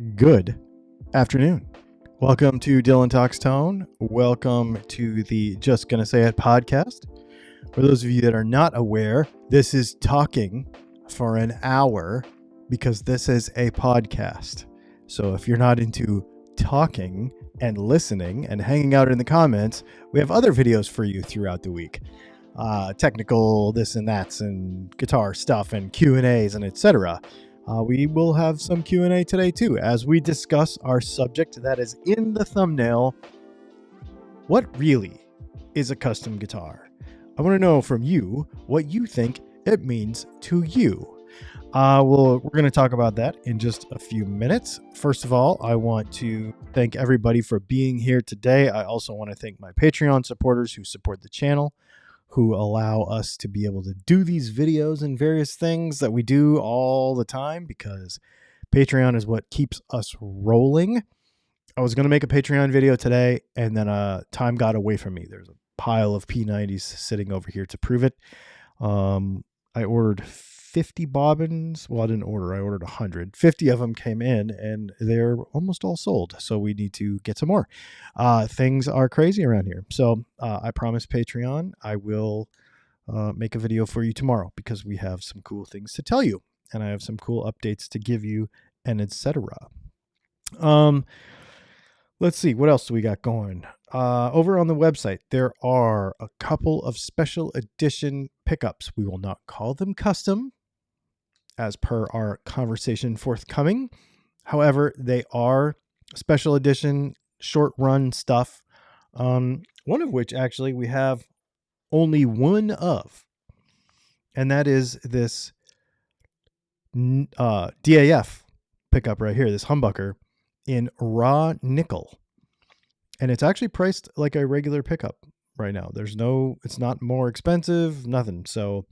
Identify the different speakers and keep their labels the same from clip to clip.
Speaker 1: Good afternoon. Welcome to Dylan Talks Tone. Welcome to the Just Gonna Say It podcast. For those of you that are not aware, this is talking for an hour because this is a podcast. So if you're not into talking and listening and hanging out in the comments, we have other videos for you throughout the week. Technical this and that's and guitar stuff and Q&As and etc. We will have some Q&A today too as we discuss our subject that is in the thumbnail. What really is a custom guitar? I want to know from you what you think it means to you. We're going to talk about that in just a few minutes. First of all, I want to thank everybody for being here today. I also want to thank my Patreon supporters who support the channel, who allow us to be able to do these videos and various things that we do all the time because Patreon is what keeps us rolling. I was going to make a Patreon video today and then time got away from me. There's a pile of P90s sitting over here to prove it. I ordered 50 bobbins. Well, I didn't order. I ordered 100. 50 of them came in and they're almost all sold. So we need to get some more. Things are crazy around here. So I promise Patreon, I will make a video for you tomorrow because we have some cool things to tell you and I have some cool updates to give you and etc. Let's see. What else do we got going? Over on the website, there are a couple of special edition pickups. We will not call them custom as per our conversation forthcoming. However, they are special edition, short run stuff. One of which actually we have only one of, and that is this DAF pickup right here, this humbucker in raw nickel. And it's actually priced like a regular pickup right now. It's not more expensive, nothing. So,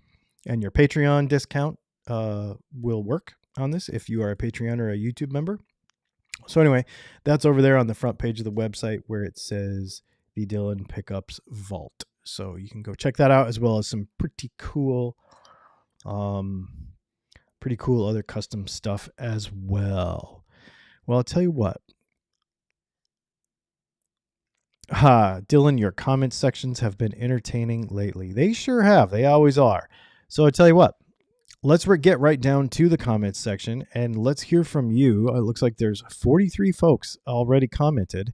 Speaker 1: and your Patreon discount will work on this if you are a Patreon or a YouTube member. So anyway, that's over there on the front page of the website where it says the Dylan Pickups Vault. So you can go check that out as well as some pretty cool other custom stuff as well. Well, I'll tell you what. Dylan, your comment sections have been entertaining lately. They sure have. They always are. So I tell you what, let's get right down to the comments section and let's hear from you. It looks like there's 43 folks already commented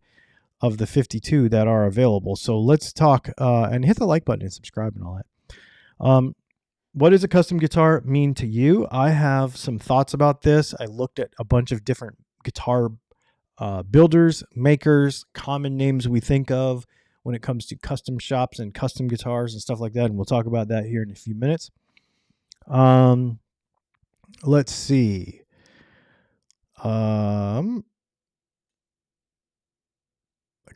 Speaker 1: of the 52 that are available. So let's talk and hit the like button and subscribe and all that. What does a custom guitar mean to you? I have some thoughts about this. I looked at a bunch of different guitar builders, makers, common names we think of when it comes to custom shops and custom guitars and stuff like that. And we'll talk about that here in a few minutes. Let's see. A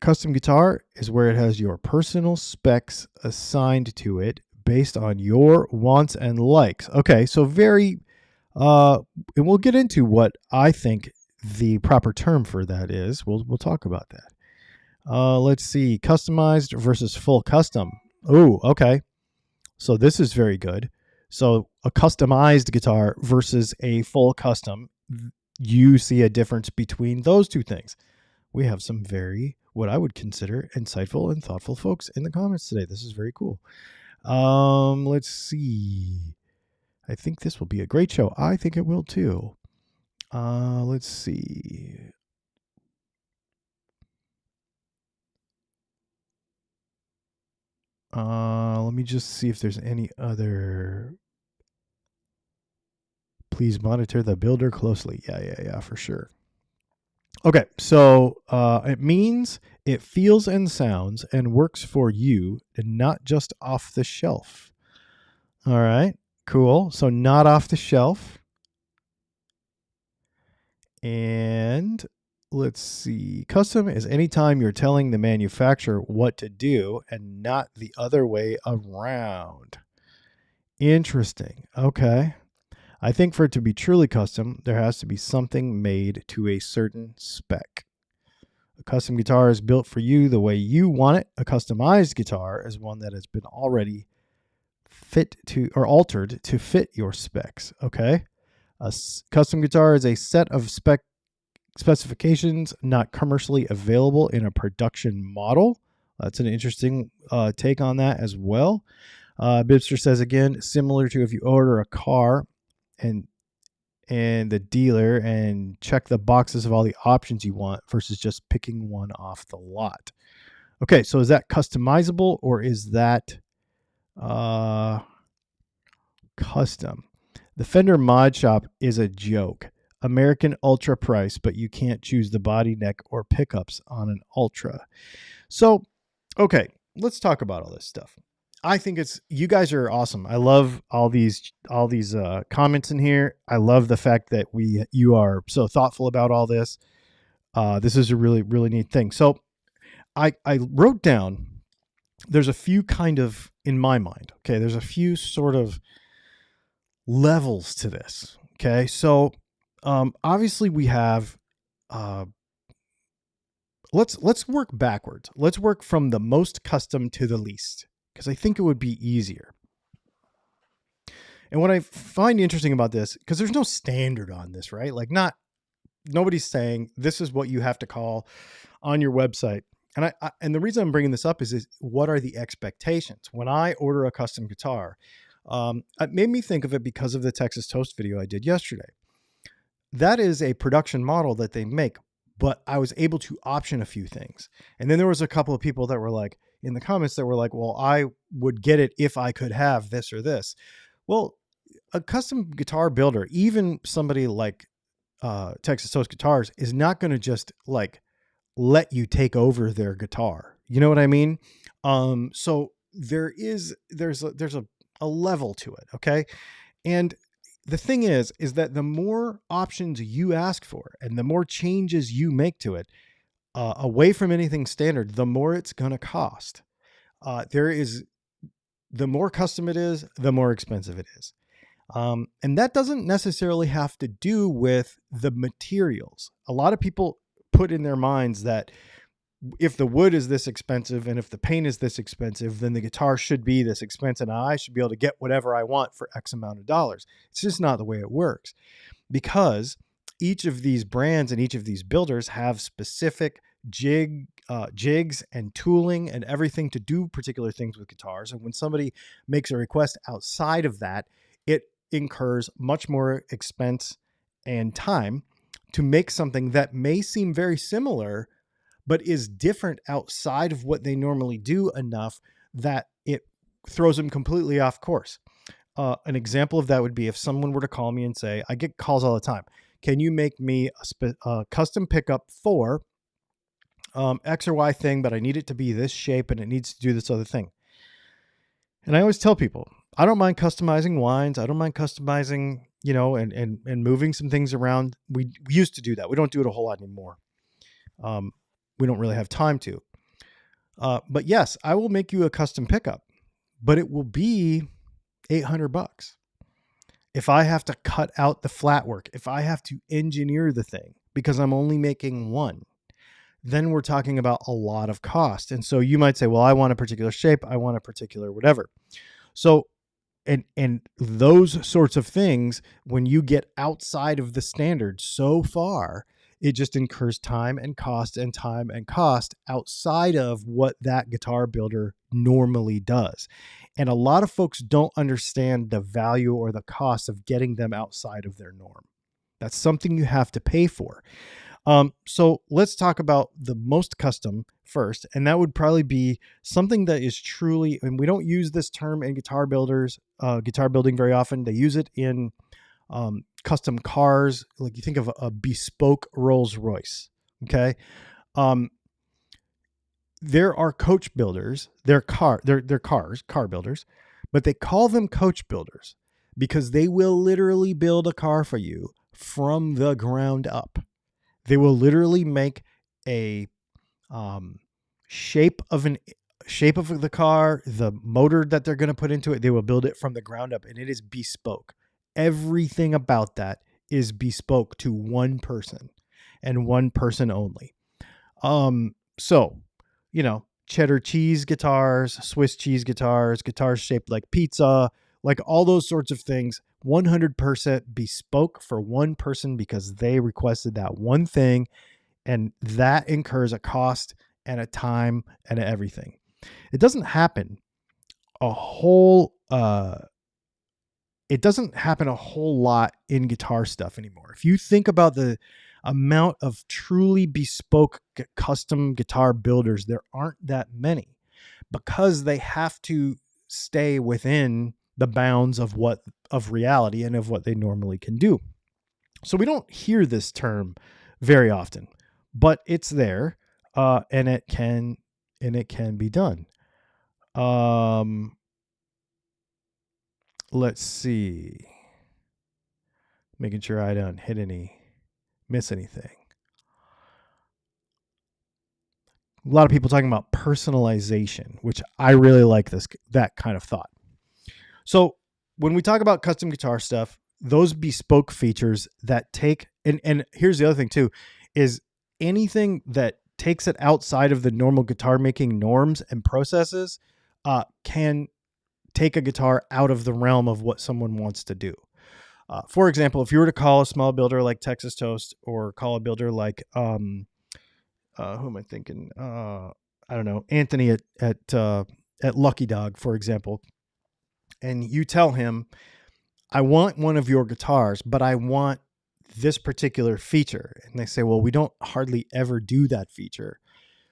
Speaker 1: custom guitar is where it has your personal specs assigned to it based on your wants and likes. Okay, so and we'll get into what I think the proper term for that is. We'll talk about that. Let's see. Customized versus full custom. Oh, okay. So this is very good. So a customized guitar versus a full custom, you see a difference between those two things. We have some what I would consider insightful and thoughtful folks in the comments today. This is very cool. Let's see. I think this will be a great show. I think it will too. Let's see. Let me just see if there's any other. Please monitor the builder closely. Yeah, for sure. Okay, so it means it feels and sounds and works for you and not just off the shelf. All right, cool. So not off the shelf. And let's see. Custom is anytime you're telling the manufacturer what to do and not the other way around. Interesting. Okay. I think for it to be truly custom, there has to be something made to a certain spec. A custom guitar is built for you the way you want it. A customized guitar is one that has been already altered to fit your specs. Okay. A custom guitar is a set of specifications not commercially available in a production model. That's an interesting take on that as well. Bibster says, again, similar to if you order a car and the dealer and check the boxes of all the options you want versus just picking one off the lot. Okay, so is that customizable or is that custom? The Fender Mod Shop is a joke. American Ultra price, but you can't choose the body, neck, or pickups on an Ultra. So, okay, let's talk about all this stuff. I think you guys are awesome. I love all these comments in here. I love the fact that you are so thoughtful about all this. This is a really, really neat thing. So I wrote down, there's a few kind of, in my mind, okay, there's a few sort of levels to this. Okay. So obviously we have, let's work backwards. Let's work from the most custom to the least, because I think it would be easier. And what I find interesting about this, because there's no standard on this, right? Like nobody's saying this is what you have to call on your website. And and the reason I'm bringing this up is what are the expectations? When I order a custom guitar, it made me think of it because of the Texas Toast video I did yesterday. That is a production model that they make, but I was able to option a few things. And then there was a couple of people that were like, in the comments that were like, well, I would get it if I could have this or this. Well, a custom guitar builder, even somebody like Texas Toast Guitars, is not going to just like let you take over their guitar. You know what I mean? So there's a level to it. Okay. And the thing is that the more options you ask for and the more changes you make to it, away from anything standard, the more it's going to cost. The more custom it is, the more expensive it is. And that doesn't necessarily have to do with the materials. A lot of people put in their minds that if the wood is this expensive and if the paint is this expensive, then the guitar should be this expensive and I should be able to get whatever I want for X amount of dollars. It's just not the way it works, because each of these brands and each of these builders have specific jigs and tooling and everything to do particular things with guitars. And when somebody makes a request outside of that, it incurs much more expense and time to make something that may seem very similar, but is different outside of what they normally do enough that it throws them completely off course. An example of that would be if someone were to call me and say, I get calls all the time, can you make me a custom pickup for X or Y thing, but I need it to be this shape and it needs to do this other thing. And I always tell people, I don't mind customizing wines. I don't mind customizing, and moving some things around. We used to do that. We don't do it a whole lot anymore. We don't really have time to. But yes, I will make you a custom pickup, but it will be $800. If I have to cut out the flat work, if I have to engineer the thing because I'm only making one, then we're talking about a lot of cost. And so you might say, well, I want a particular shape. I want a particular whatever. So, and those sorts of things, when you get outside of the standard so far, it just incurs time and cost outside of what that guitar builder normally does. And a lot of folks don't understand the value or the cost of getting them outside of their norm. That's something you have to pay for. So let's talk about the most custom first. And that would probably be something that is truly, and we don't use this term in guitar building very often. They use it in custom cars. Like you think of a bespoke Rolls Royce. Okay. There are coach builders, they're car builders, but they call them coach builders because they will literally build a car for you from the ground up. They will literally make a shape of the car, the motor that they're going to put into it. They will build it from the ground up, and it is bespoke. Everything about that is bespoke to one person and one person only. So, cheddar cheese guitars, Swiss cheese guitars, guitars shaped like pizza, like all those sorts of things, 100% bespoke for one person because they requested that one thing, and that incurs a cost and a time and everything. It doesn't happen a whole it doesn't happen a whole lot in guitar stuff anymore. If you think about the amount of truly bespoke custom guitar builders, there aren't that many, because they have to stay within the bounds of reality and of what they normally can do. So we don't hear this term very often, but it's there, and it can be done. Let's see. Making sure I don't miss anything. A lot of people talking about personalization, which I really like that kind of thought. So when we talk about custom guitar stuff, those bespoke features that take, and here's the other thing too, is anything that takes it outside of the normal guitar making norms and processes can take a guitar out of the realm of what someone wants to do. For example, if you were to call a small builder like Texas Toast, or call a builder like, who am I thinking? I don't know, Anthony at Lucky Dog, for example, and you tell him, I want one of your guitars, but I want this particular feature. And they say, well, we don't hardly ever do that feature.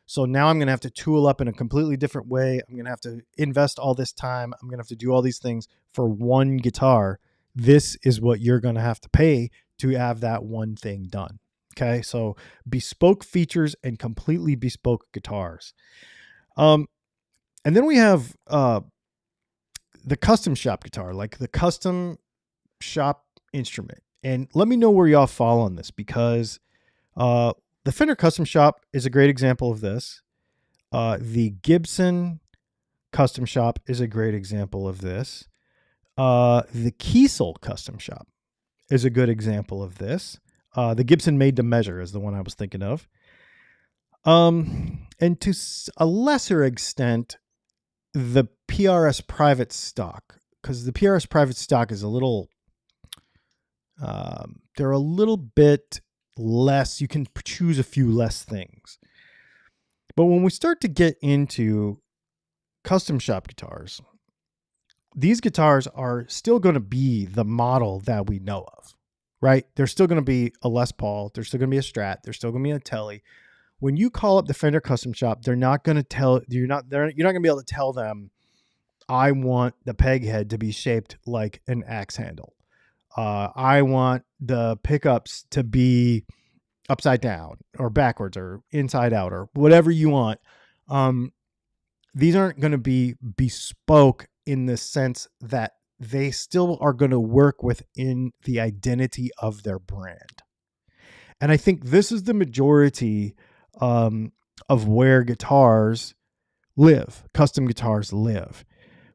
Speaker 1: So now I'm going to have to tool up in a completely different way. I'm going to have to invest all this time. I'm going to have to do all these things for one guitar. This is what you're going to have to pay to have that one thing done. Okay. So bespoke features and completely bespoke guitars. And then we have, the custom shop guitar, like the custom shop instrument. And let me know where y'all fall on this, because, the Fender Custom Shop is a great example of this. The Gibson Custom Shop is a great example of this. The Kiesel Custom Shop is a good example of this. The Gibson Made to Measure is the one I was thinking of. And to a lesser extent, the PRS Private Stock, because the PRS Private Stock is a little, they're a little bit less, you can choose a few less things. But when we start to get into custom shop guitars, these guitars are still going to be the model that we know of, right? There's still going to be a Les Paul, there's still going to be a Strat, there's still going to be a Tele. When you call up the Fender Custom Shop, they're not going to tell you're not going to be able to tell them, I want the peg head to be shaped like an axe handle. I want the pickups to be upside down or backwards or inside out or whatever you want. These aren't going to be bespoke in the sense that they still are going to work within the identity of their brand. And I think this is the majority of where guitars live, custom guitars live.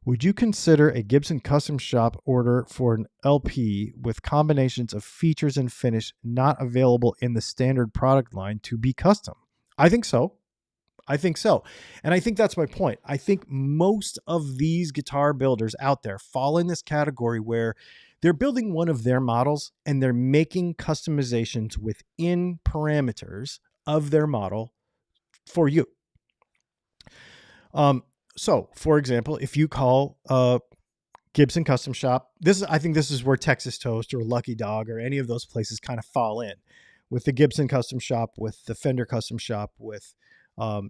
Speaker 1: Would you consider a Gibson Custom Shop order for an LP with combinations of features and finish not available in the standard product line to be custom? I think so. And I think that's my point. I think most of these guitar builders out there fall in this category where they're building one of their models and they're making customizations within parameters of their model for you. So, for example, if you call Gibson Custom Shop, I think this is where Texas Toast or Lucky Dog or any of those places kind of fall in, with the Gibson Custom Shop, with the Fender Custom Shop, with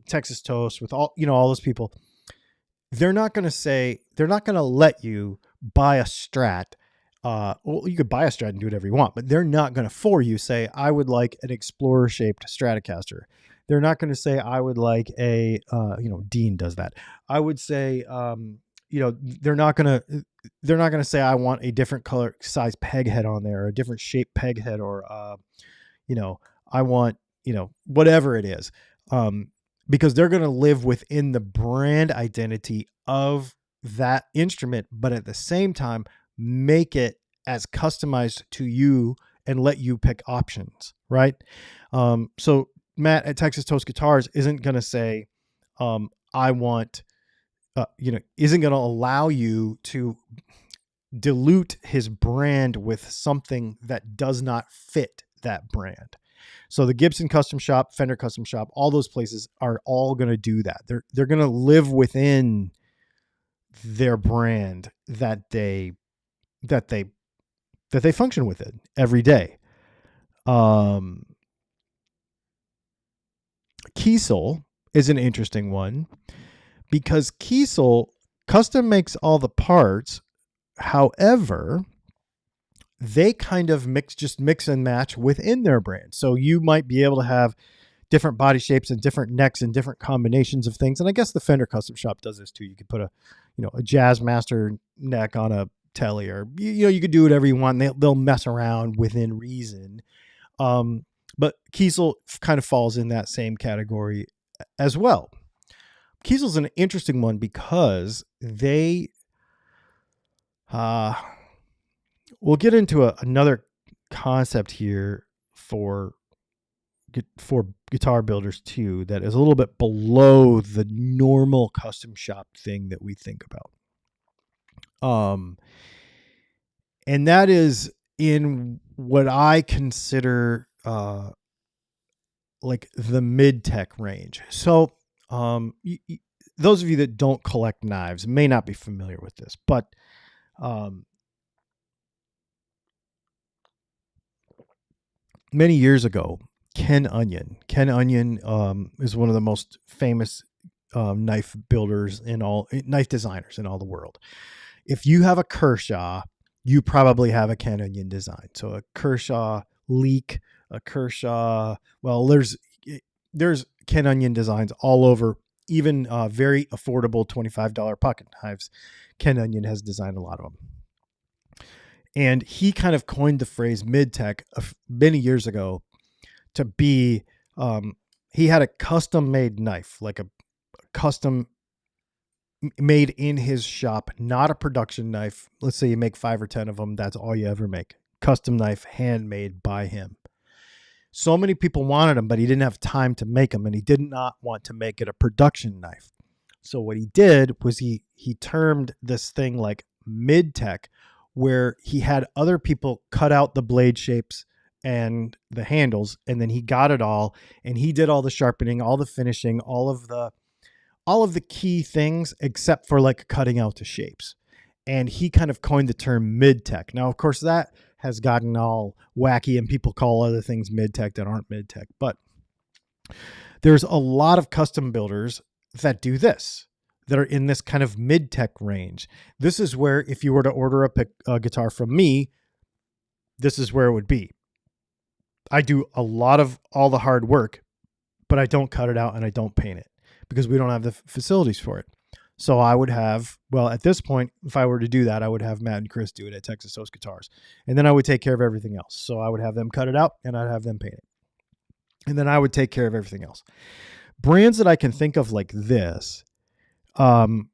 Speaker 1: Texas Toast, with all those people. They're not going to let you buy a Strat. Well, you could buy a Strat and do whatever you want, but they're not going to, for you, say, I would like an Explorer shaped Stratocaster. They're not going to say, I would like a, Dean does that. I would say, they're not going to say, I want a different color size peg head on there, or a different shape peg head, or, I want, whatever it is. Because they're going to live within the brand identity of that instrument, but at the same time, make it as customized to you and let you pick options. Right. So Matt at Texas Toast Guitars isn't going to say, I want, isn't going to allow you to dilute his brand with something that does not fit that brand. So the Gibson Custom Shop, Fender Custom Shop, all those places are all going to do that. They're going to live within their brand that they function with it every day. Kiesel is an interesting one because Kiesel custom makes all the parts. However, they kind of mix and match within their brand. So you might be able to have different body shapes and different necks and different combinations of things. And I guess the Fender Custom Shop does this too. You could put a Jazzmaster neck on a Telly, or you could do whatever you want. They'll mess around within reason. But Kiesel kind of falls in that same category as well. Kiesel's an interesting one because they, we'll get into another concept here for guitar builders too, that is a little bit below the normal custom shop thing that we think about. And that is in what I consider like the mid-tech range. So those of you that don't collect knives may not be familiar with this, but many years ago, Ken Onion is one of the most famous knife designers in all the world. If you have a Kershaw, you probably have a Ken Onion design. So a Kershaw Leek, a Kershaw, well, there's Ken Onion designs all over, even very affordable $25 pocket knives. Ken Onion has designed a lot of them. And he kind of coined the phrase mid-tech many years ago to be, he had a custom made knife, like a custom made in his shop, not a production knife. Let's say you make 5 or 10 of them. That's all you ever make. Custom knife, handmade by him. So many people wanted them, but he didn't have time to make them, and he did not want to make it a production knife. So what he did was he termed this thing like mid-tech, where he had other people cut out the blade shapes and the handles, and then he got it all, and he did all the sharpening, all the finishing, all of the key things, except for like cutting out the shapes. And he kind of coined the term mid-tech. Now, of course, that has gotten all wacky, and people call other things mid-tech that aren't mid-tech. But there's a lot of custom builders that do this, that are in this kind of mid-tech range. This is where, if you were to order a guitar from me, this is where it would be. I do a lot of all the hard work, but I don't cut it out and I don't paint it because we don't have the facilities for it. So I would have, well, at this point, if I were to do that, I would have Matt and Chris do it at Texas Toast Guitars. And then I would take care of everything else. So I would have them cut it out and I'd have them paint it. And then I would take care of everything else. Brands that I can think of like this, brands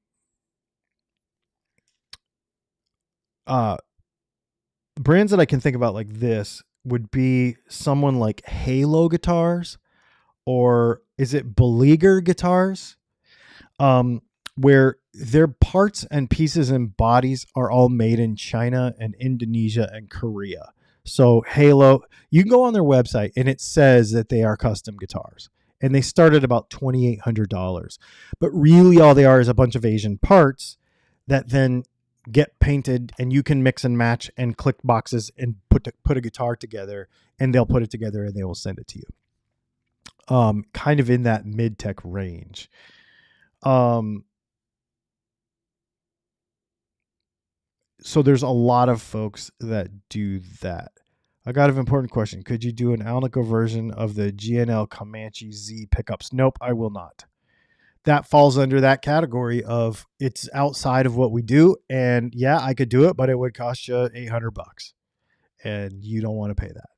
Speaker 1: that I can think about like this would be someone like Halo Guitars, or is it Beleaguer Guitars? Where their parts and pieces and bodies are all made in China and Indonesia and Korea. So Halo, you can go on their website and it says that they are custom guitars, and they start at about $2,800. But really all they are is a bunch of Asian parts that then get painted, and you can mix and match and click boxes and put a guitar together, and they'll put it together and they will send it to you. Kind of in that mid-tech range. So there's a lot of folks that do that. I got an important question. Could you do an Alnico version of the GNL Comanche Z pickups? Nope, I will not. That falls under that category of it's outside of what we do. And yeah, I could do it, but it would cost you $800 and you don't want to pay that.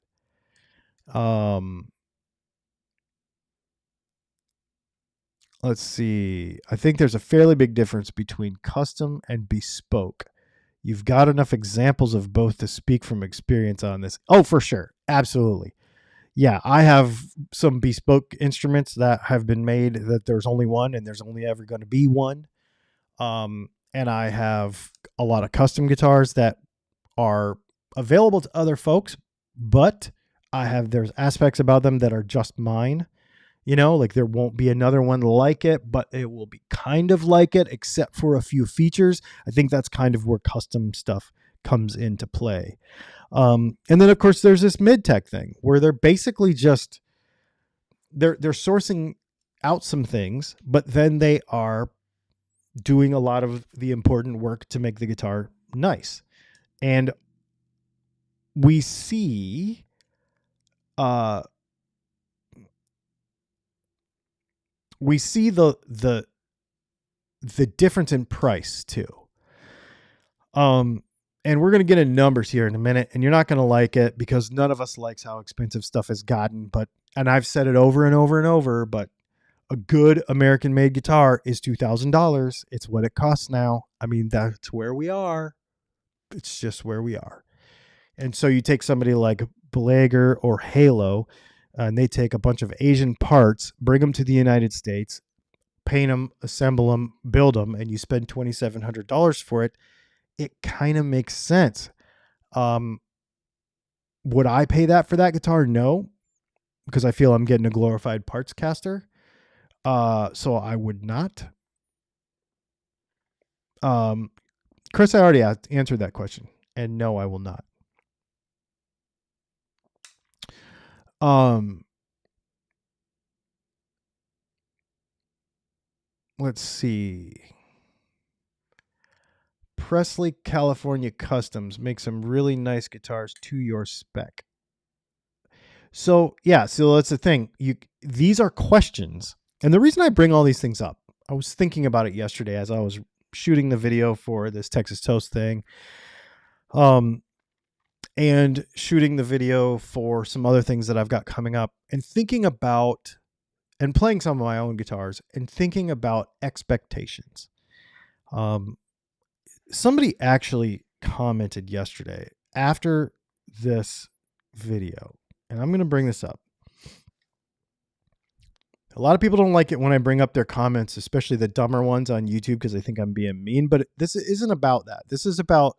Speaker 1: Let's see. I think there's a fairly big difference between custom and bespoke. You've got enough examples of both to speak from experience on this. Oh, for sure. Absolutely. Yeah, I have some bespoke instruments that have been made that there's only one and there's only ever going to be one. And I have a lot of custom guitars that are available to other folks, but there's aspects about them that are just mine. Like there won't be another one like it, but it will be kind of like it, except for a few features. I think that's kind of where custom stuff comes into play. And then of course there's this mid-tech thing where they're basically just, they're sourcing out some things, but then they are doing a lot of the important work to make the guitar nice. And we see, the difference in price too. And we're going to get into numbers here in a minute, and you're not going to like it because none of us likes how expensive stuff has gotten, and I've said it over and over and over, but a good American made guitar is $2,000. It's what it costs now. I mean, that's where we are. It's just where we are. And so you take somebody like Blager or Halo, and they take a bunch of Asian parts, bring them to the United States, paint them, assemble them, build them, and you spend $2,700 for it. It kind of makes sense. Would I pay that for that guitar? No, because I feel I'm getting a glorified parts caster. So I would not. Chris, I already answered that question, and no, I will not. Let's see. Presley, California Customs make some really nice guitars to your spec. So yeah, so that's the thing. These are questions. And the reason I bring all these things up, I was thinking about it yesterday as I was shooting the video for this Texas Toast thing. And shooting the video for some other things that I've got coming up, and thinking about and playing some of my own guitars and thinking about expectations. Somebody actually commented yesterday after this video, and I'm going to bring this up. A lot of people don't like it when I bring up their comments, especially the dumber ones on YouTube, because they think I'm being mean, but this isn't about that. This is about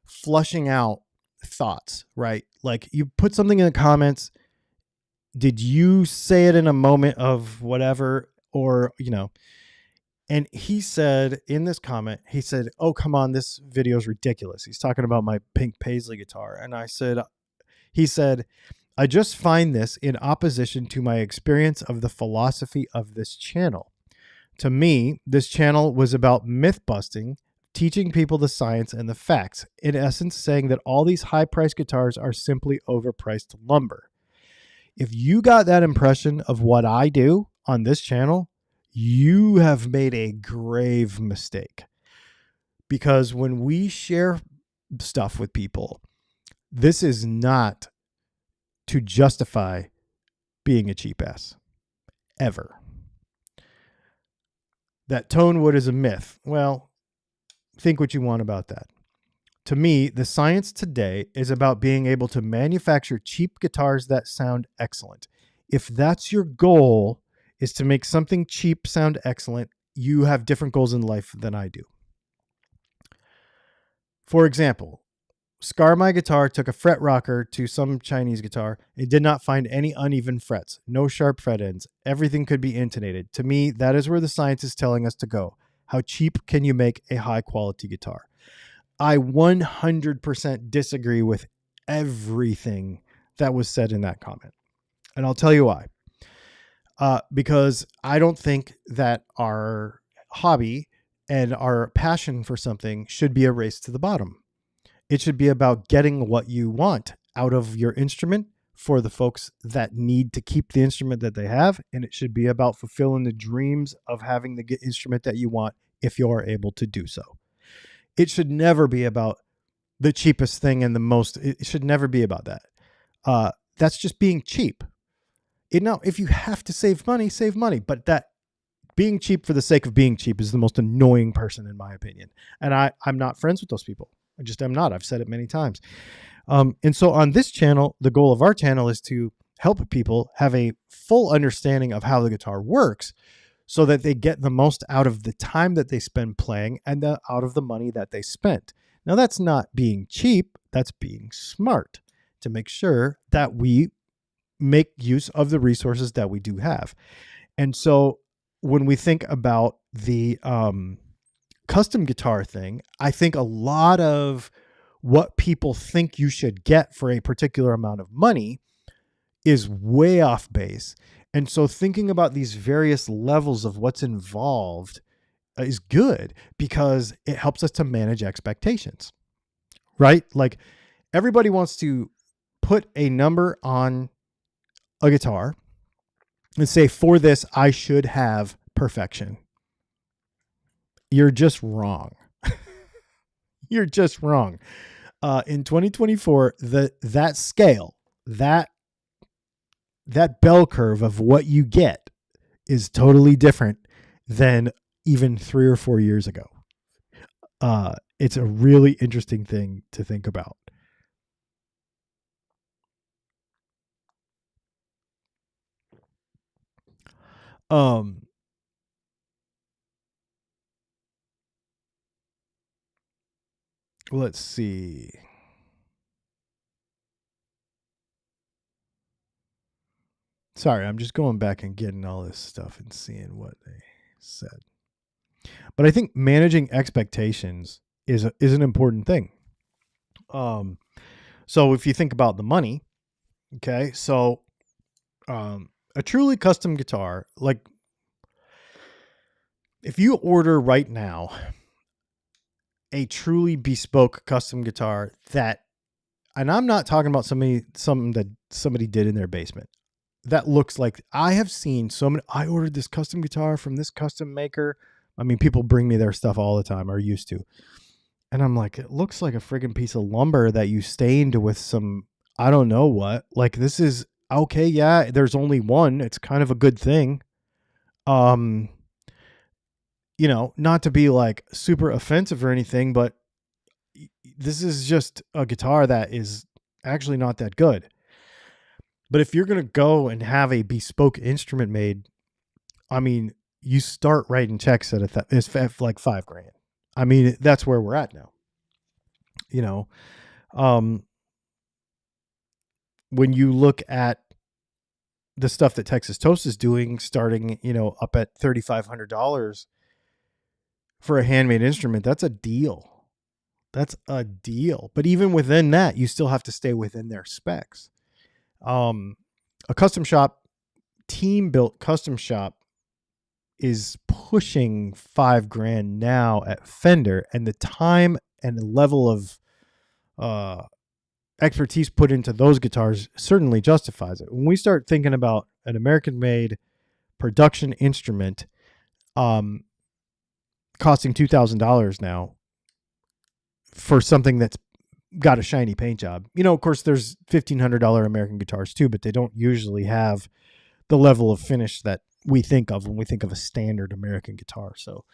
Speaker 1: flushing out thoughts, right? Like, you put something in the comments. Did you say it in a moment of whatever, or, and he said in this comment, he said, "Oh, come on, this video is ridiculous." He's talking about my pink Paisley guitar. And he said, "I just find this in opposition to my experience of the philosophy of this channel. To me, this channel was about myth busting, teaching people the science and the facts, in essence saying that all these high-priced guitars are simply overpriced lumber. If you got that impression of what I do on this channel, you have made a grave mistake. Because when we share stuff with people, this is not to justify being a cheap ass. Ever. That tone wood is a myth. Well, think what you want about that. To me, the science today is about being able to manufacture cheap guitars that sound excellent. If that's your goal, is to make something cheap sound excellent, you have different goals in life than I do. For example, Scar My Guitar took a fret rocker to some Chinese guitar. It did not find any uneven frets, no sharp fret ends. Everything could be intonated. To me, that is where the science is telling us to go. How cheap can you make a high quality guitar? I 100% disagree with everything that was said in that comment. And I'll tell you why. Because I don't think that our hobby and our passion for something should be a race to the bottom. It should be about getting what you want out of your instrument for the folks that need to keep the instrument that they have. And it should be about fulfilling the dreams of having the instrument that you want if you are able to do so. It should never be about the cheapest thing and the most. It should never be about that. That's just being cheap. Now, if you have to save money, save money. But that being cheap for the sake of being cheap is the most annoying person, in my opinion. And I'm not friends with those people. I just am not. I've said it many times. And so on this channel, the goal of our channel is to help people have a full understanding of how the guitar works, so that they get the most out of the time that they spend playing and out of the money that they spent. Now, that's not being cheap, that's being smart to make sure that we make use of the resources that we do have. And so when we think about the custom guitar thing, I think a lot of what people think you should get for a particular amount of money is way off base. And so thinking about these various levels of what's involved is good because it helps us to manage expectations, right? Like everybody wants to put a number on a guitar and say, for this, I should have perfection. You're just wrong. You're just wrong. In 2024, that scale, that bell curve of what you get is totally different than even 3 or 4 years ago. It's a really interesting thing to think about. Let's see. Sorry, I'm just going back and getting all this stuff and seeing what they said. But I think managing expectations is an important thing. So if you think about the money, okay, so a truly custom guitar, like if you order right now a truly bespoke custom guitar that, and I'm not talking about something that somebody did in their basement, that looks like, I have seen so many, I ordered this custom guitar from this custom maker. I mean, people bring me their stuff all the time, or used to. And I'm like, it looks like a friggin' piece of lumber that you stained with some, I don't know what. Like, this is okay. Yeah, there's only one. It's kind of a good thing. You know, not to be like super offensive or anything, but this is just a guitar that is actually not that good. But if you're going to go and have a bespoke instrument made, I mean, you start writing checks at it's like $5,000. I mean, that's where we're at now. You know, when you look at the stuff that Texas Toast is doing, starting, you know, up at $3,500 for a handmade instrument, that's a deal. That's a deal. But even within that, you still have to stay within their specs. A custom shop, team built custom shop, is pushing $5,000 now at Fender, and the time and the level of expertise put into those guitars certainly justifies it. When we start thinking about an American-made production instrument costing $2,000 now for something that's got a shiny paint job, you know, of course, there's $1,500 American guitars too, but they don't usually have the level of finish that we think of when we think of a standard American guitar. So,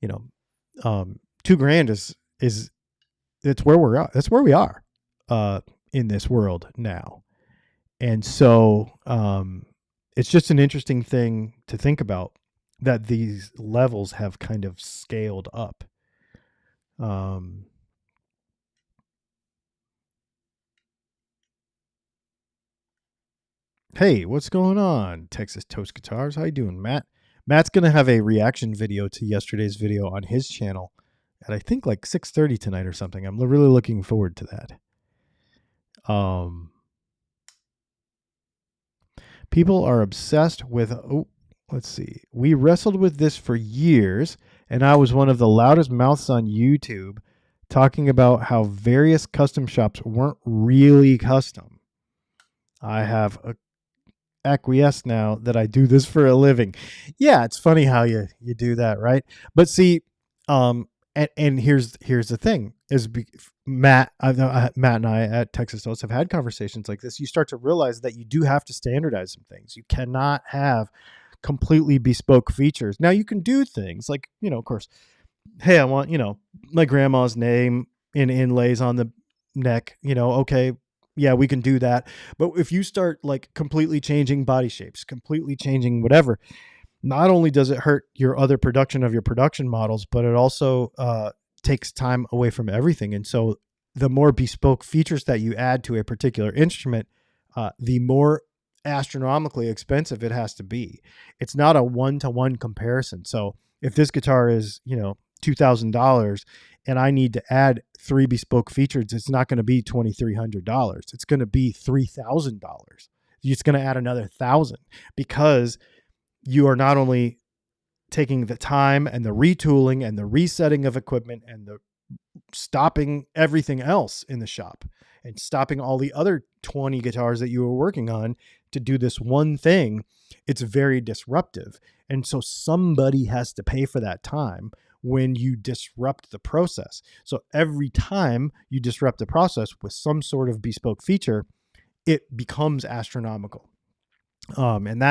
Speaker 1: you know, $2,000 is it's where we're at. That's where we are in this world now. And so it's just an interesting thing to think about, that these levels have kind of scaled up. Hey, what's going on, Texas Toast Guitars? How you doing, Matt? Matt's going to have a reaction video to yesterday's video on his channel at, I think, like 6:30 tonight or something. I'm really looking forward to that. People are obsessed with, let's see. We wrestled with this for years, and I was one of the loudest mouths on YouTube talking about how various custom shops weren't really custom. I have acquiesced now that I do this for a living. Yeah, it's funny how you do that, right? But see, and here's the thing: is Matt and I at Texas Toast have had conversations like this. You start to realize that you do have to standardize some things. You cannot have completely bespoke features. Now you can do things like, you know, of course, hey, I want, you know, my grandma's name in inlays on the neck, you know, okay, yeah, we can do that. But if you start like completely changing body shapes, completely changing whatever, not only does it hurt your other production of your production models, but it also takes time away from everything. And so the more bespoke features that you add to a particular instrument, the more astronomically expensive it has to be. It's not a one-to-one comparison. So if this guitar is, $2,000 and I need to add 3 bespoke features, it's not going to be $2,300. It's going to be $3,000. It's going to add another 1,000 because you are not only taking the time and the retooling and the resetting of equipment and the stopping everything else in the shop and stopping all the other 20 guitars that you were working on to do this one thing. It's very disruptive. And so somebody has to pay for that time when you disrupt the process. So every time you disrupt the process with some sort of bespoke feature, it becomes astronomical. And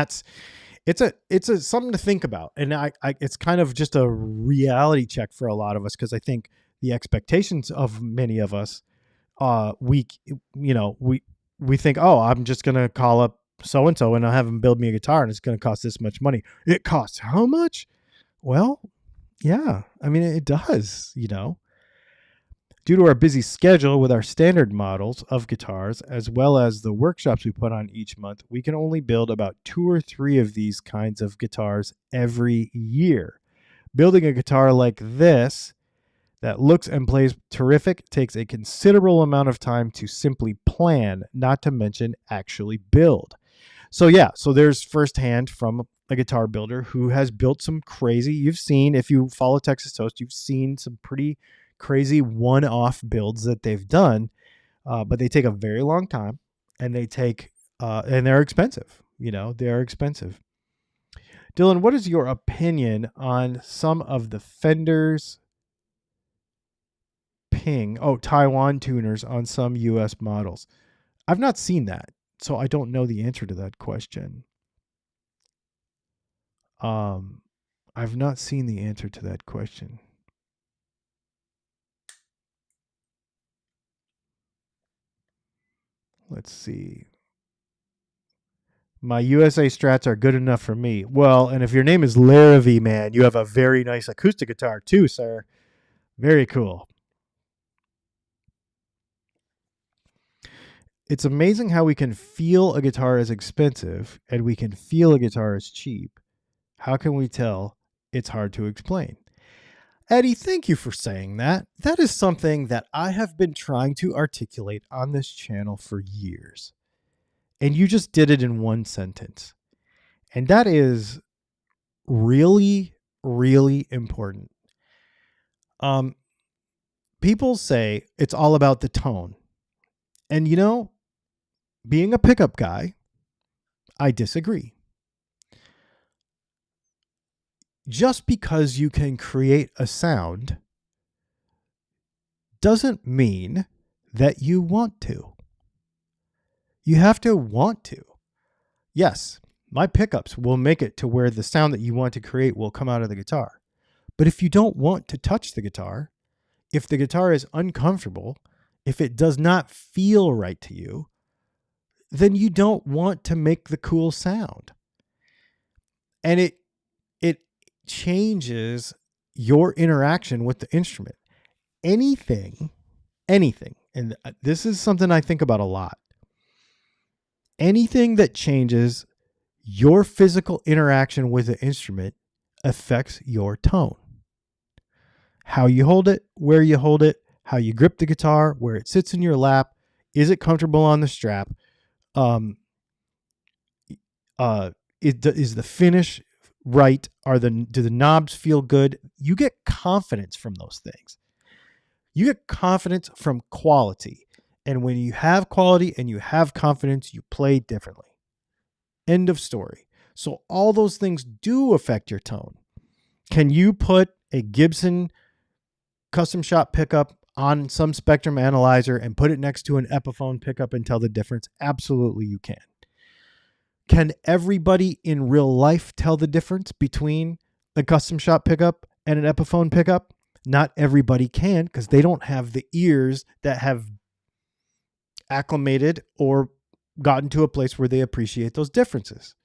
Speaker 1: it's a something to think about. And it's kind of just a reality check for a lot of us, because I think the expectations of many of us, we think, oh, I'm just going to call up so-and-so and I'll have them build me a guitar and it's going to cost this much money. It costs how much? Well, yeah, I mean, it does, Due to our busy schedule with our standard models of guitars, as well as the workshops we put on each month, we can only build about 2 or 3 of these kinds of guitars every year. Building a guitar like this that looks and plays terrific takes a considerable amount of time to simply plan, not to mention actually build. So there's firsthand from a guitar builder who has built some crazy, you've seen, if you follow Texas Toast, you've seen some pretty crazy one-off builds that they've done, but they take a very long time, and and they're expensive. They're expensive. Dylan, what is your opinion on some of the Fender's Taiwan tuners on some US models? I've not seen that, so I don't know the answer to that question. I've not seen the answer to that question. Let's see. My USA Strats are good enough for me. Well, and if your name is Larrivee, man, you have a very nice acoustic guitar too, sir. Very cool. It's amazing how we can feel a guitar is expensive and we can feel a guitar is cheap. How can we tell? It's hard to explain. Eddie, thank you for saying that. That is something that I have been trying to articulate on this channel for years. And you just did it in one sentence. And that is really, really important. People say it's all about the tone. And being a pickup guy, I disagree. Just because you can create a sound doesn't mean that you want to. You have to want to. Yes, my pickups will make it to where the sound that you want to create will come out of the guitar. But if you don't want to touch the guitar, if the guitar is uncomfortable, if it does not feel right to you, then you don't want to make the cool sound. And it changes your interaction with the instrument. Anything, and this is something I think about a lot. Anything that changes your physical interaction with the instrument affects your tone. How you hold it, where you hold it, how you grip the guitar, where it sits in your lap, is it comfortable on the strap? Is the finish right? Do the knobs feel good? You get confidence from those things. You get confidence from quality. And when you have quality and you have confidence, you play differently. End of story. So all those things do affect your tone. Can you put a Gibson custom shop pickup on some Spectrum analyzer and put it next to an Epiphone pickup and tell the difference? Absolutely, you can. Can everybody in real life tell the difference between a custom shop pickup and an Epiphone pickup? Not everybody can, because they don't have the ears that have acclimated or gotten to a place where they appreciate those differences.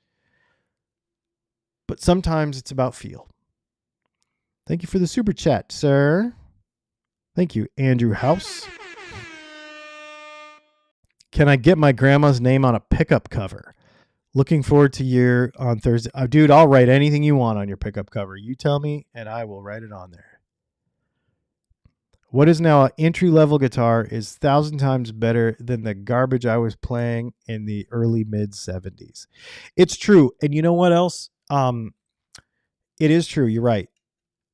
Speaker 1: but sometimes it's about feel. Thank you for the super chat, sir. Thank you, Andrew House. Can I get my grandma's name on a pickup cover? Looking forward to your on Thursday. Dude, I'll write anything you want on your pickup cover. You tell me, and I will write it on there. What is now an entry-level guitar is 1,000 times better than the garbage I was playing in the early mid-70s. It's true. And you know what else? It is true. You're right.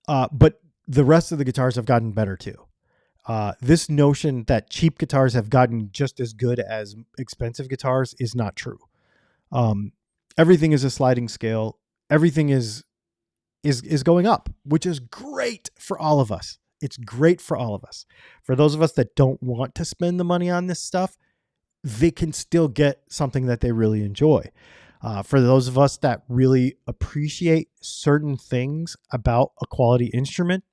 Speaker 1: But the rest of the guitars have gotten better too. This notion that cheap guitars have gotten just as good as expensive guitars is not true. Everything is a sliding scale. Everything is going up, which is great for all of us. It's great for all of us. For those of us that don't want to spend the money on this stuff, they can still get something that they really enjoy. For those of us that really appreciate certain things about a quality instrument,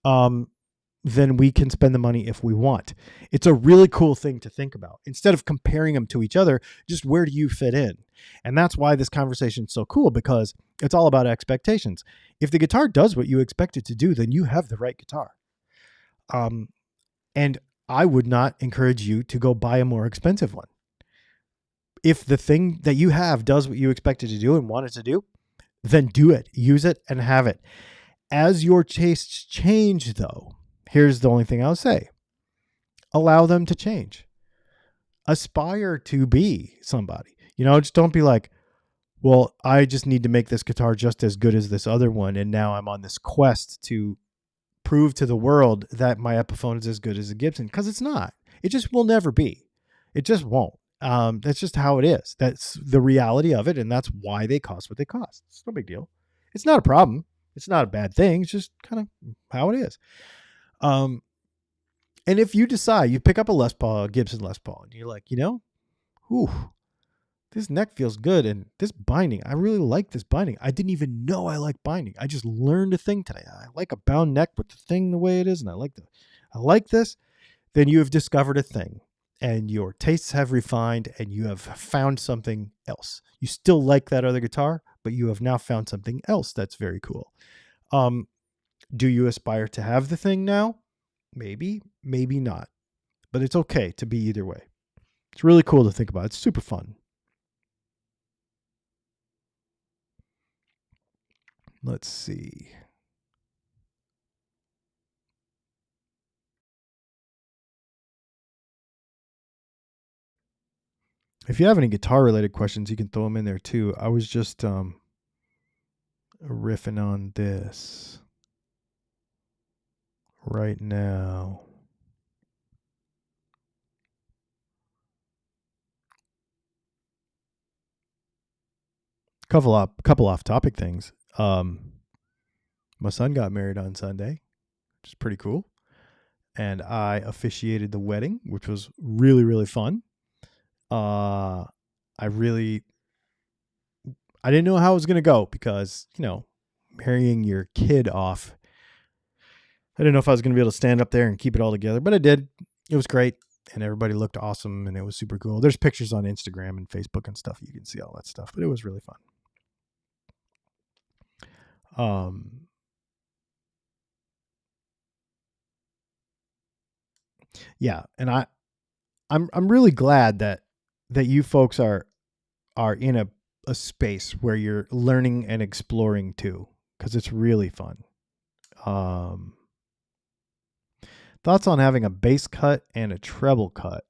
Speaker 1: then we can spend the money if we want. It's a really cool thing to think about. Instead of comparing them to each other, just where do you fit in? And that's why this conversation is so cool, because it's all about expectations. If the guitar does what you expect it to do, then you have the right guitar. And I would not encourage you to go buy a more expensive one. If the thing that you have does what you expect it to do and want it to do, then do it, use it, and have it. As your tastes change, though, here's the only thing I'll say. Allow them to change. Aspire to be somebody. Just don't be like, well, I just need to make this guitar just as good as this other one, and now I'm on this quest to prove to the world that my Epiphone is as good as a Gibson, because it's not. It just will never be. It just won't. That's just how it is. That's the reality of it, and that's why they cost what they cost. It's no big deal. It's not a problem. It's not a bad thing. It's just kind of how it is. And if you decide you pick up a Les Paul, a Gibson Les Paul, and you're like, this neck feels good, and this binding, I really like this binding. I didn't even know I like binding. I just learned a thing today. I like a bound neck with the thing the way it is, and I like this. Then you have discovered a thing, and your tastes have refined, and you have found something else. You still like that other guitar, but you have now found something else that's very cool. Do you aspire to have the thing now? Maybe, maybe not. But it's okay to be either way. It's really cool to think about. It's super fun. Let's see. If you have any guitar related questions, you can throw them in there too. I was just riffing on this right now. Couple off topic things. My son got married on Sunday, which is pretty cool. And I officiated the wedding, which was really, really fun. I didn't know how it was going to go because, marrying your kid off, I didn't know if I was going to be able to stand up there and keep it all together, but I did. It was great. And everybody looked awesome, and it was super cool. There's pictures on Instagram and Facebook and stuff. You can see all that stuff, but it was really fun. Yeah, and I'm really glad that you folks are in a space where you're learning and exploring too, because it's really fun. Thoughts on having a bass cut and a treble cut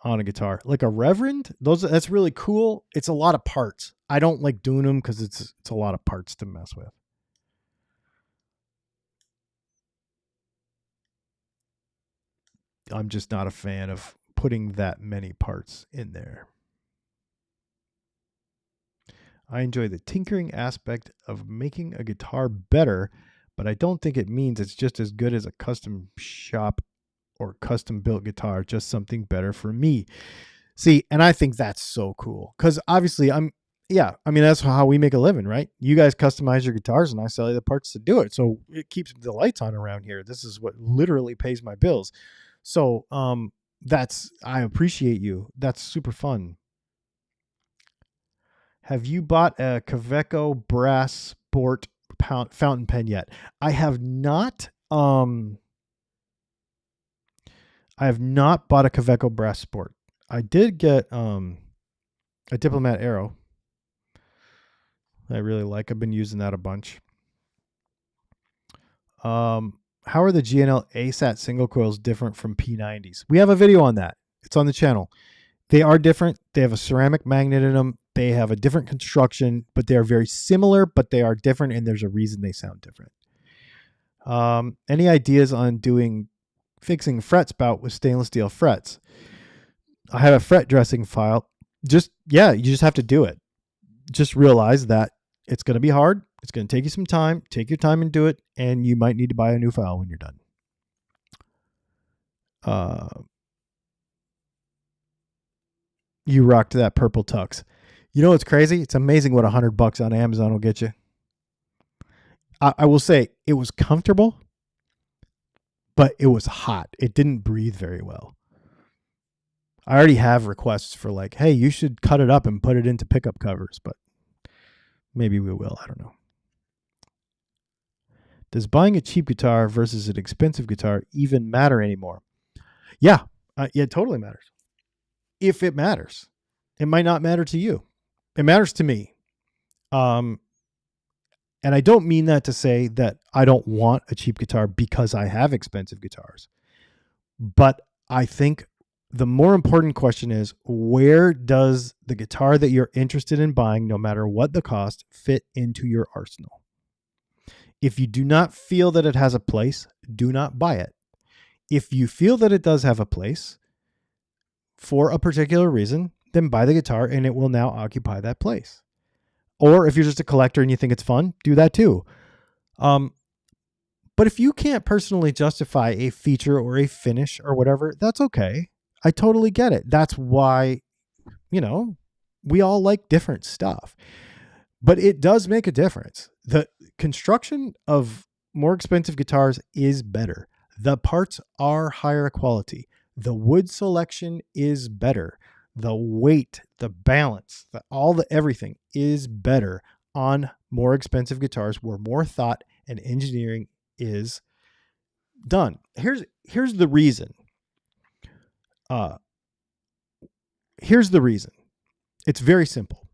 Speaker 1: on a guitar, like a Reverend? That's really cool. It's a lot of parts. I don't like doing them because it's a lot of parts to mess with. I'm just not a fan of putting that many parts in there. I enjoy the tinkering aspect of making a guitar better, but I don't think it means it's just as good as a custom shop or custom built guitar, just something better for me. See, and I think that's so cool because obviously that's how we make a living, right? You guys customize your guitars and I sell you the parts to do it. So it keeps the lights on around here. This is what literally pays my bills. So I appreciate you. That's super fun. Have you bought a Kaweco Brass Sport fountain pen yet? I have not. I have not bought a Kaweco Brass Sport. I did get a Diplomat Arrow. I really like. I've been using that a bunch. How are the GNL ASAT single coils different from P90s? We have a video on that. It's on the channel. They are different. They have a ceramic magnet in them. They have a different construction, but they are very similar, but they are different, and there's a reason they sound different. Any ideas on fixing fret spout with stainless steel frets? I have a fret dressing file. You just have to do it. Just realize that it's going to be hard. It's going to take you some time. Take your time and do it, and you might need to buy a new file when you're done. You rocked that purple tux. You know what's crazy? It's amazing what $100 on Amazon will get you. I will say it was comfortable, but it was hot. It didn't breathe very well. I already have requests for like, hey, you should cut it up and put it into pickup covers, but maybe we will. I don't know. Does buying a cheap guitar versus an expensive guitar even matter anymore? Yeah, it totally matters. If it matters, it might not matter to you. It matters to me. And I don't mean that to say that I don't want a cheap guitar because I have expensive guitars. But I think the more important question is, where does the guitar that you're interested in buying, no matter what the cost, fit into your arsenal? If you do not feel that it has a place, do not buy it. If you feel that it does have a place for a particular reason, then buy the guitar and it will now occupy that place. Or if you're just a collector and you think it's fun, do that too. But if you can't personally justify a feature or a finish or whatever, that's okay. I totally get it. That's why, we all like different stuff. But it does make a difference. The construction of more expensive guitars is better. The parts are higher quality. The wood selection is better. The weight, the balance, everything is better on more expensive guitars where more thought and engineering is done. Here's the reason. Here's the reason. It's very simple.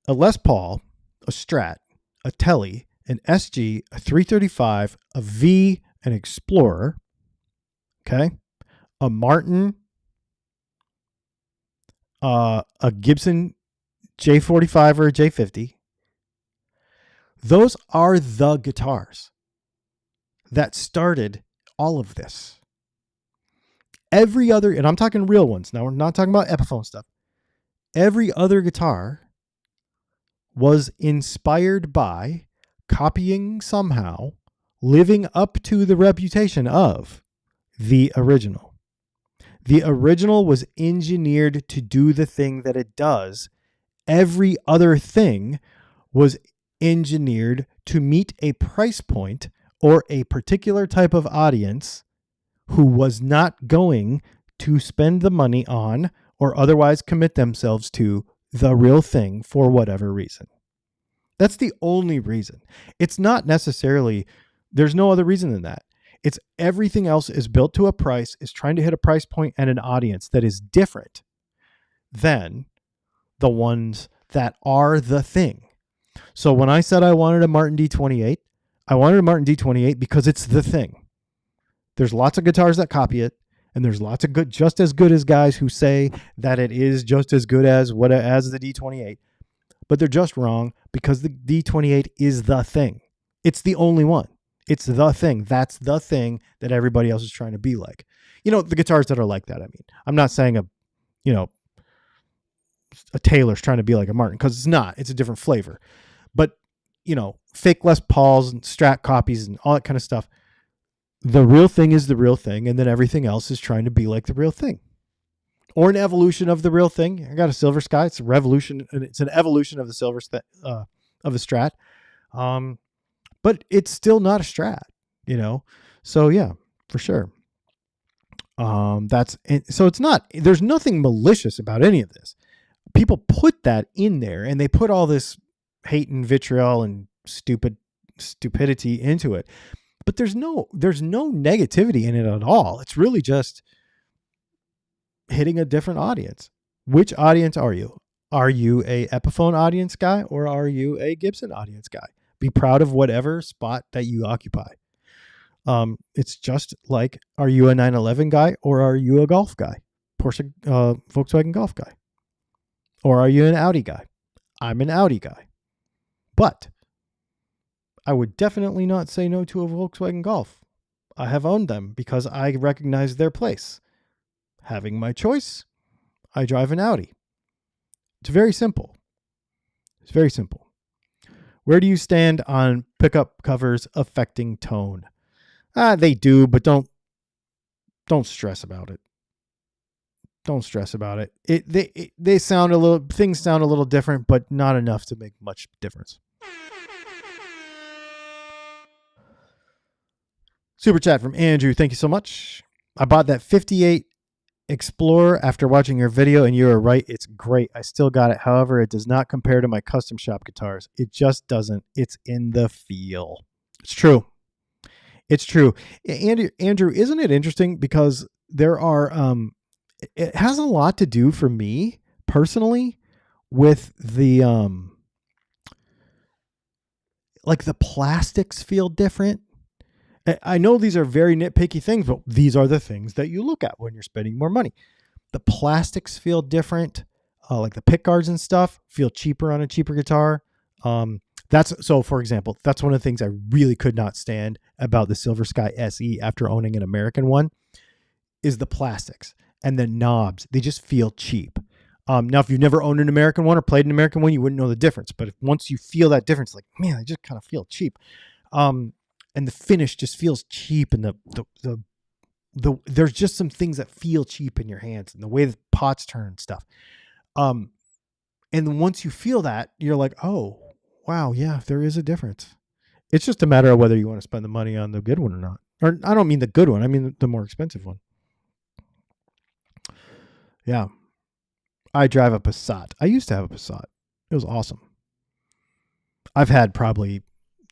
Speaker 1: A Les Paul, a Strat, a Tele, an SG, a 335, a V, an Explorer, okay, a Martin, a Gibson J45 or a J50. Those are the guitars that started all of this. Every other, and I'm talking real ones. Now we're not talking about Epiphone stuff. Every other guitar was inspired by copying somehow, living up to the reputation of the original. The original was engineered to do the thing that it does. Every other thing was engineered to meet a price point or a particular type of audience who was not going to spend the money on or otherwise commit themselves to the real thing for whatever reason. That's the only reason. It's not necessarily, there's no other reason than that. It's everything else is built to a price, is trying to hit a price point and an audience that is different than the ones that are the thing. So when I said I wanted a Martin D28, I wanted a Martin D28 because it's the thing. There's lots of guitars that copy it, and there's lots of just as good as guys who say that it is just as good as the D28, but they're just wrong because the D28 is the thing. It's the only one. It's the thing. That's the thing that everybody else is trying to be like. The guitars that are like that. I mean, I'm not saying a Taylor's trying to be like a Martin, because it's not. It's a different flavor. But, fake Les Pauls and Strat copies and all that kind of stuff. The real thing is the real thing, and then everything else is trying to be like the real thing. Or an evolution of the real thing. I got a Silver Sky. It's a revolution. It's an evolution of the of the Strat. But it's still not a Strat, So yeah, for sure. So it's not, there's nothing malicious about any of this. people put that in there, and they put all this hate and vitriol and stupidity into it. But there's no negativity in it at all. It's really just hitting a different audience. Which audience are you? Are you a Epiphone audience guy, or are you a Gibson audience guy? Be proud of whatever spot that you occupy. It's just like, are you a 911 guy, or are you a Golf guy? Porsche, Volkswagen Golf guy? Or are you an Audi guy? I'm an Audi guy. But I would definitely not say no to a Volkswagen Golf. I have owned them because I recognize their place. Having my choice, I drive an Audi. It's very simple. It's very simple. Where do you stand on pickup covers affecting tone? They do, but don't stress about it. Don't stress about it. They sound a little, things sound a little different, but not enough to make much difference. Super chat from Andrew. Thank you so much. I bought that 58 Explorer after watching your video, and you are right. It's great. I still got it. However, it does not compare to my custom shop guitars. It just doesn't. It's in the feel. It's true. It's true. Andrew, isn't it interesting? Because there are, it has a lot to do for me personally with the, like the plastics feel different. I know these are very nitpicky things, but these are the things that you look at when you're spending more money. The plastics feel different. Like the pick guards and stuff feel cheaper on a cheaper guitar. So for example, that's one of the things I really could not stand about the Silver Sky SE after owning an American one, is the plastics and the knobs. They just feel cheap. Now, if you've never owned an American one or played an American one, you wouldn't know the difference. But once you feel that difference, like, man, they just kind of feel cheap. And the finish just feels cheap, and the there's just some things that feel cheap in your hands, and the way the pots turn and stuff. And then once you feel that, you're like, oh, wow, yeah, there is a difference. It's just a matter of whether you want to spend the money on the good one or not. Or I don't mean the good one. I mean the more expensive one. Yeah. I drive a Passat. I used to have a Passat. It was awesome. I've had probably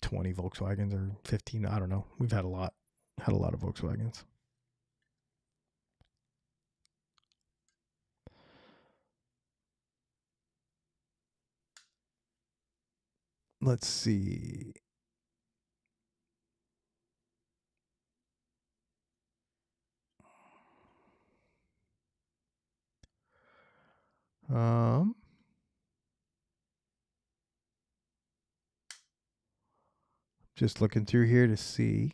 Speaker 1: 20 Volkswagens or 15. I don't know. We've had a lot of Volkswagens. Let's see. Just looking through here to see.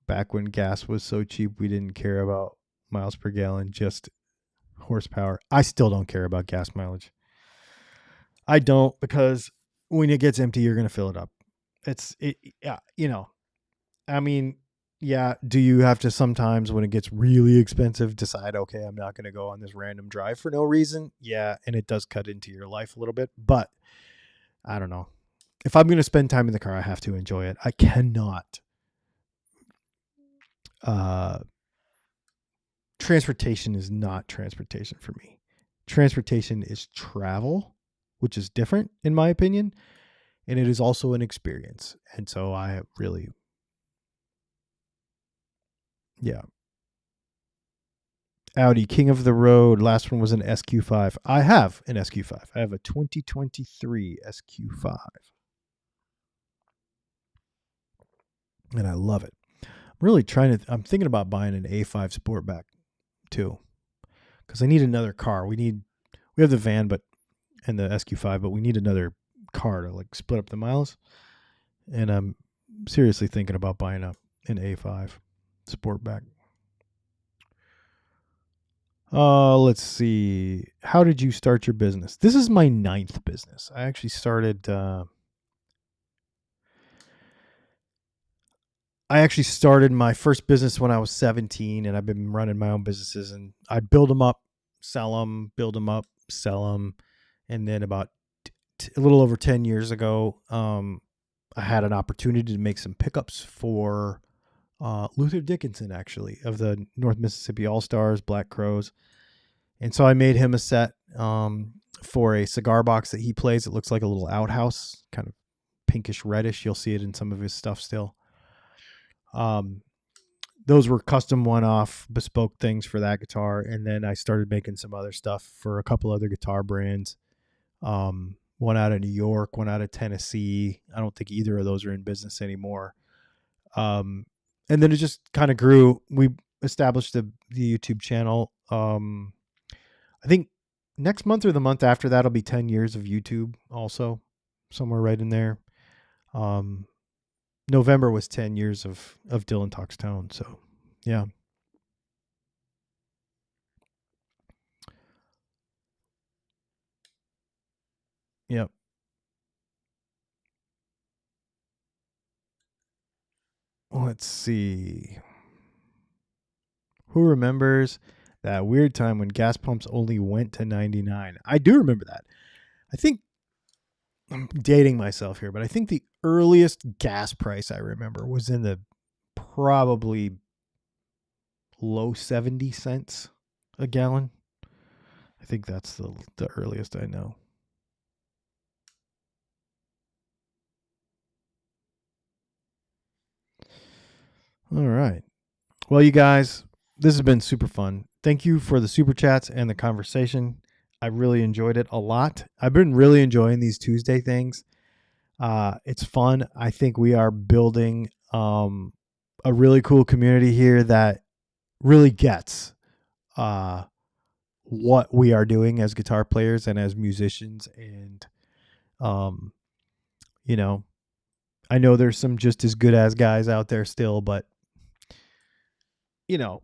Speaker 1: Back when gas was so cheap, we didn't care about miles per gallon, just horsepower. I still don't care about gas mileage. I don't, because when it gets empty, you're going to fill it up. Yeah, you know, I mean, yeah. Do you have to sometimes, when it gets really expensive, decide, okay, I'm not going to go on this random drive for no reason? Yeah. And it does cut into your life a little bit, but I don't know. If I'm going to spend time in the car, I have to enjoy it. I cannot. Transportation is not transportation for me. Transportation is travel, which is different in my opinion. And it is also an experience. And so I really, yeah. Audi, king of the road. Last one was an SQ5. I have an SQ5. I have a 2023 SQ5. And I love it. I'm thinking about buying an A5 Sportback too, because I need another car. We have the van, and the SQ5, but we need another car to like split up the miles. And I'm seriously thinking about buying an A5 Sportback. Let's see. How did you start your business? This is my 9th business. I actually started my first business when I was 17, and I've been running my own businesses, and I build them up, sell them, build them up, sell them. And then about a little over 10 years ago, I had an opportunity to make some pickups for Luther Dickinson, actually, of the North Mississippi All Stars, Black Crows. And so I made him a set for a cigar box that he plays. It looks like a little outhouse, kind of pinkish reddish. You'll see it in some of his stuff still. Those were custom one-off bespoke things for that guitar. And then I started making some other stuff for a couple other guitar brands. One out of New York, one out of Tennessee. I don't think either of those are in business anymore. And then it just kind of grew. We established the YouTube channel. I think next month or the month after that'll be 10 years of YouTube also, somewhere right in there. November was 10 years of Dylan Talks Tone. So yeah. Yep. Let's see. Who remembers that weird time when gas pumps only went to 99? I do remember that. I think I'm dating myself here, but I think the earliest gas price I remember was in the probably low 70 cents a gallon. I think that's the earliest I know. All right. Well, you guys, this has been super fun. Thank you for the super chats and the conversation. I really enjoyed it a lot. I've been really enjoying these Tuesday things. It's fun. I think we are building a really cool community here that really gets what we are doing as guitar players and as musicians. And, you know, I know there's some just as good as guys out there still, but, you know,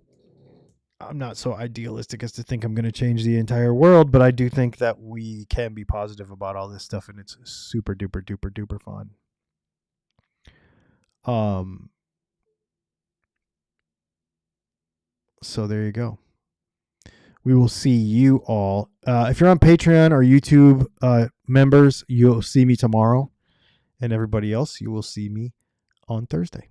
Speaker 1: I'm not so idealistic as to think I'm going to change the entire world, but I do think that we can be positive about all this stuff, and it's super duper duper duper fun. So there you go. We will see you all. If you're on Patreon or YouTube members, you'll see me tomorrow, and everybody else, you will see me on Thursday.